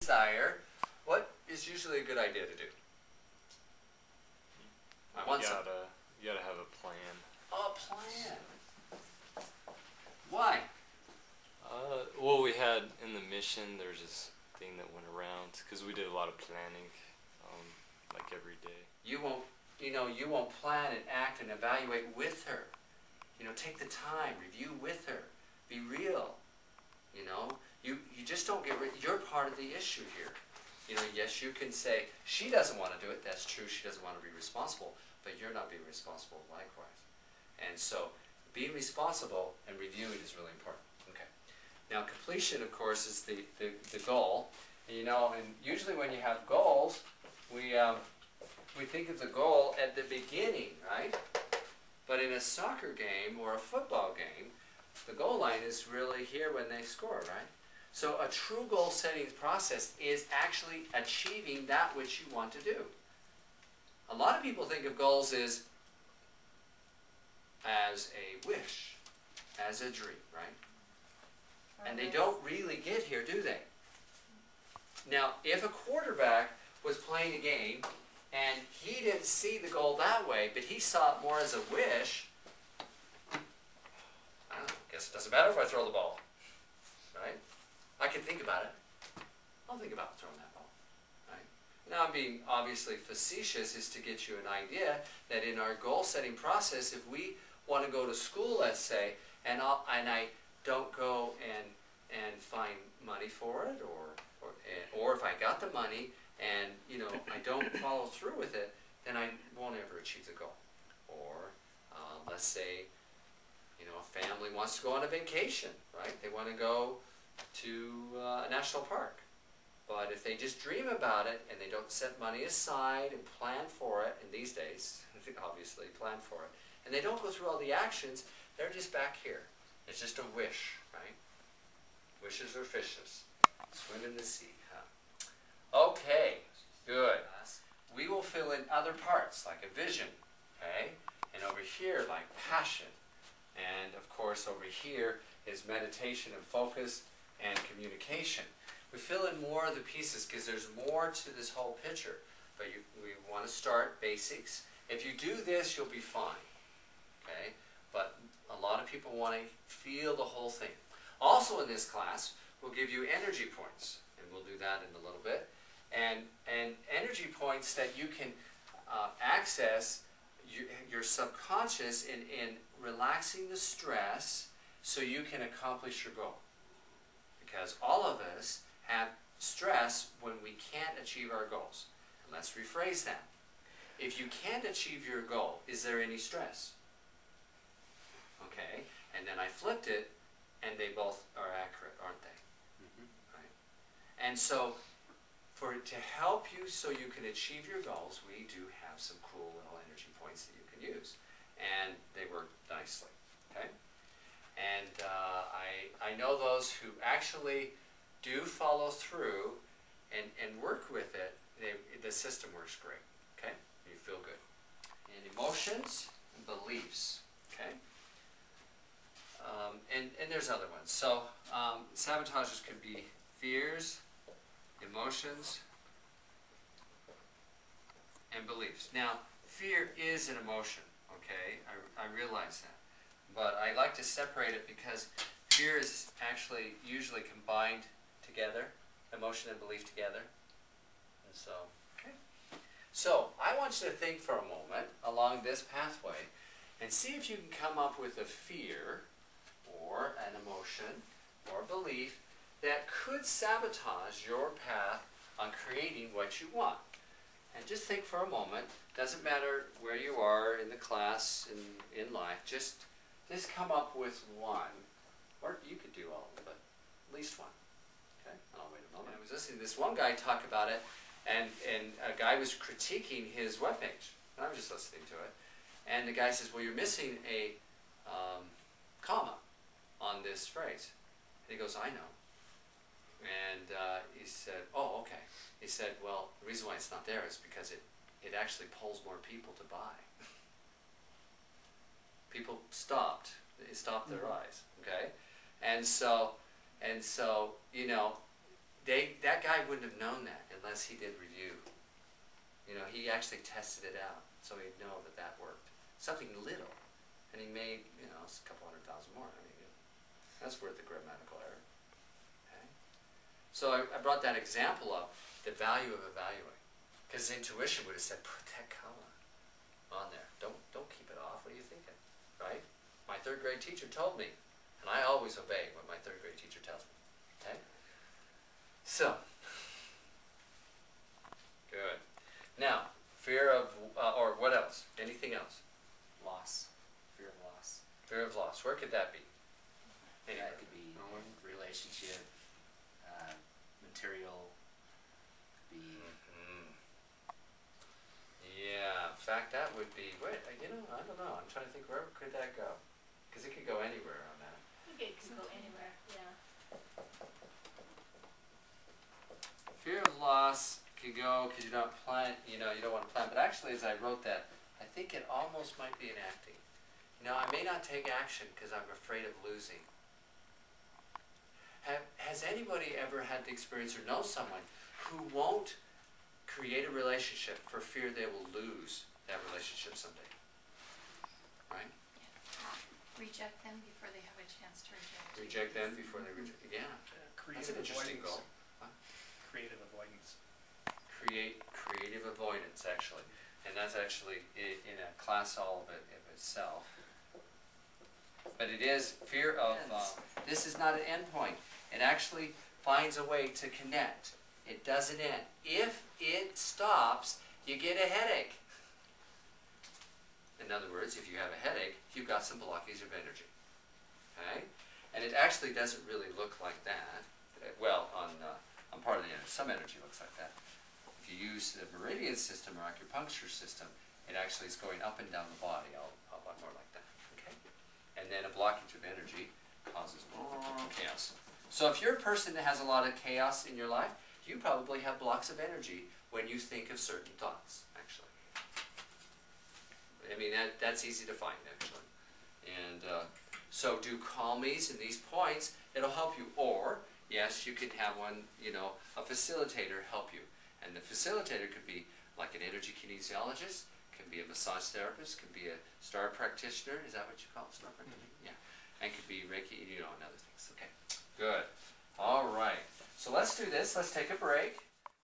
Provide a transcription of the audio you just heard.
desire, what is usually a good idea to do? I want something. You gotta have a plan. A plan. Why? Well, we had in the mission, there's this thing that went around, because we did a lot of planning, like every day. You won't plan and act and evaluate with her. Take the time, review with her, be real. You just don't get rid. You're part of the issue here. Yes, you can say she doesn't want to do it. That's true. She doesn't want to be responsible, but you're not being responsible likewise. And so, being responsible and reviewing is really important. Okay. Now, completion, of course, is the goal. And usually when you have goals, we think of the goal at the beginning, right? But in a soccer game or a football game, the goal line is really here when they score, right? So a true goal setting process is actually achieving that which you want to do. A lot of people think of goals as a wish, as a dream, right? And they don't really get here, do they? Now, if a quarterback was playing a game and he didn't see the goal that way, but he saw it more as a wish, I guess it doesn't matter if I throw the ball, right? I can think about it. I'll think about throwing that ball, right? Now, I'm being obviously facetious is to get you an idea that in our goal-setting process, if we want to go to school, let's say, and I don't go and find money for it, or if I got the money and I don't follow through with it, then I won't ever achieve the goal. Or let's say a family wants to go on a vacation, right? They want to go to a national park, but if they just dream about it and they don't set money aside and plan for it, and these days obviously plan for it, and they don't go through all the actions, they're just back here. It's just a wish, right? Wishes are fishes. Swim in the sea, huh? Okay, good. We will fill in other parts, like a vision, okay? And over here, like passion. And of course, over here is meditation and focus and communication. We fill in more of the pieces because there's more to this whole picture. But we want to start basics. If you do this, you'll be fine, okay? But a lot of people want to feel the whole thing. Also in this class, we'll give you energy points, and we'll do that in a little bit. And energy points that you can access your subconscious in relaxing the stress so you can accomplish your goal. Because all of us have stress when we can't achieve our goals. And let's rephrase that. If you can't achieve your goal, is there any stress? Okay, and then I flipped it, and they both are accurate, aren't they? Mm-hmm. Right? And so, to help you so you can achieve your goals, we do have some cool little energy points that you can use. And they work nicely, okay? And I know those who actually do follow through and work with it, the system works great, okay? You feel good. And emotions and beliefs, okay? And there's other ones. So sabotages could be fears, emotions, and beliefs. Now, fear is an emotion, okay? I realize that. But I like to separate it because fear is actually usually combined together, emotion and belief together. And so, okay. So, I want you to think for a moment along this pathway and see if you can come up with a fear or an emotion or belief that could sabotage your path on creating what you want. And just think for a moment. Doesn't matter where you are in the class, in life, just come up with one. Or you could do all, but at least one. Okay? And I'll wait a moment. I was listening to this one guy talk about it, and a guy was critiquing his webpage. And I was just listening to it. And the guy says, well, you're missing a comma on this phrase. And he goes, I know. And he said, oh, okay. He said, well, the reason why it's not there is because it actually pulls more people to buy. People stopped. They stopped their eyes, okay? And so, that guy wouldn't have known that unless he did review. You know, he actually tested it out, so he'd know that that worked. Something little, and he made, you know, a couple $100,000 more. I mean, that's worth the grammatical error. Okay? So I brought that example up, the value of evaluating, because intuition would have said, put that color on there. Don't keep it off. What are you thinking? Right? My third grade teacher told me, and I always obey what my third grade teacher tells me. Okay? So, good. Now, fear of, or what else? Anything else? Loss. Fear of loss. Fear of loss. Where could that be? Anywhere. That could be relationship, material, could be... Yeah, in fact, that would be, you know, I don't know. I'm trying to think, where could that go? Because it could go anywhere on that. Okay, it can go anywhere, yeah. Fear of loss could go because you don't plan, you know, you don't want to plan. But actually, as I wrote that, I think it almost might be enacting. You know, I may not take action because I'm afraid of losing. Has anybody ever had the experience or know someone who won't create a relationship for fear they will lose that relationship someday? Right? Reject them before they have a chance to reject you. Reject them before they reject. Yeah. That's an interesting goal. Huh? Creative avoidance. Creative avoidance, actually. And that's actually in a class all of it of itself. But it is fear of, this is not an endpoint. It actually finds a way to connect. It doesn't end. If it stops, you get a headache. In other words, if you have a headache, you've got some blockage of energy. Okay? And it actually doesn't really look like that. Well, on part of the energy, some energy looks like that. If you use the meridian system or acupuncture system, it actually is going up and down the body, a lot more like that. Okay? And then a blockage of energy causes chaos. So if you're a person that has a lot of chaos in your life, you probably have blocks of energy when you think of certain thoughts, actually. I mean, that's easy to find, actually. And so do call me's in these points. It'll help you. Or, yes, you could have one, you know, a facilitator help you. And the facilitator could be like an energy kinesiologist, can be a massage therapist, can be a star practitioner. Is that what you call it, star practitioner? Yeah. And could be Reiki, you know, and other things. Okay, good. All right. So let's do this. Let's take a break.